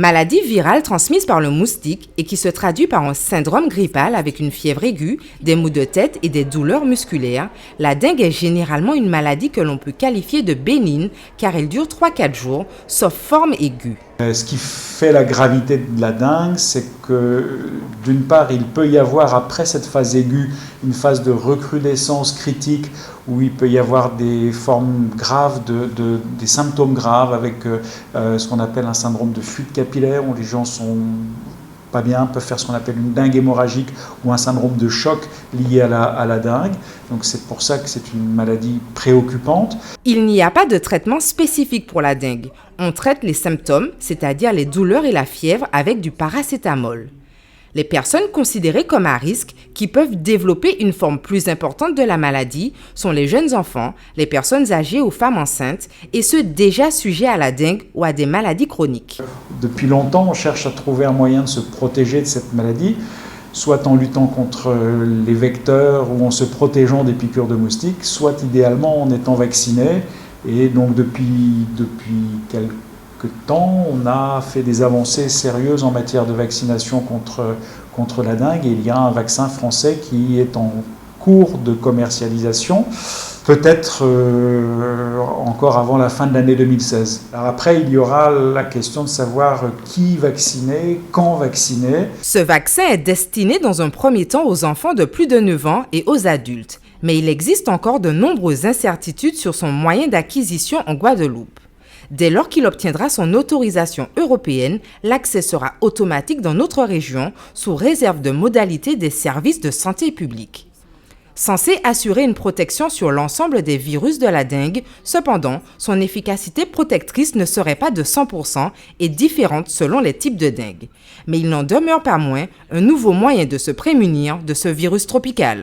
Maladie virale transmise par le moustique et qui se traduit par un syndrome grippal avec une fièvre aiguë, des maux de tête et des douleurs musculaires, la dengue est généralement une maladie que l'on peut qualifier de bénigne car elle dure 3-4 jours, sauf forme aiguë. Ce qui fait la gravité de la dengue, c'est que d'une part, il peut y avoir après cette phase aiguë une phase de recrudescence critique où il peut y avoir des formes graves, des symptômes graves avec ce qu'on appelle un syndrome de fuite capillaire où les gens sont pas bien, peuvent faire ce qu'on appelle une dengue hémorragique ou un syndrome de choc lié à la dengue. Donc c'est pour ça que c'est une maladie préoccupante. Il n'y a pas de traitement spécifique pour la dengue. On traite les symptômes, c'est-à-dire les douleurs et la fièvre, avec du paracétamol. Les personnes considérées comme à risque qui peuvent développer une forme plus importante de la maladie sont les jeunes enfants, les personnes âgées ou femmes enceintes et ceux déjà sujets à la dengue ou à des maladies chroniques. Depuis longtemps, on cherche à trouver un moyen de se protéger de cette maladie, soit en luttant contre les vecteurs ou en se protégeant des piqûres de moustiques, soit idéalement en étant vacciné. Et donc depuis quelques temps, on a fait des avancées sérieuses en matière de vaccination contre la dengue. Et il y a un vaccin français qui est en cours de commercialisation, peut-être encore avant la fin de l'année 2016. Alors après, il y aura la question de savoir qui vacciner, quand vacciner. Ce vaccin est destiné dans un premier temps aux enfants de plus de 9 ans et aux adultes. Mais il existe encore de nombreuses incertitudes sur son moyen d'acquisition en Guadeloupe. Dès lors qu'il obtiendra son autorisation européenne, l'accès sera automatique dans notre région sous réserve de modalités des services de santé publique. Censé assurer une protection sur l'ensemble des virus de la dengue, cependant, son efficacité protectrice ne serait pas de 100% et différente selon les types de dengue. Mais il n'en demeure pas moins un nouveau moyen de se prémunir de ce virus tropical.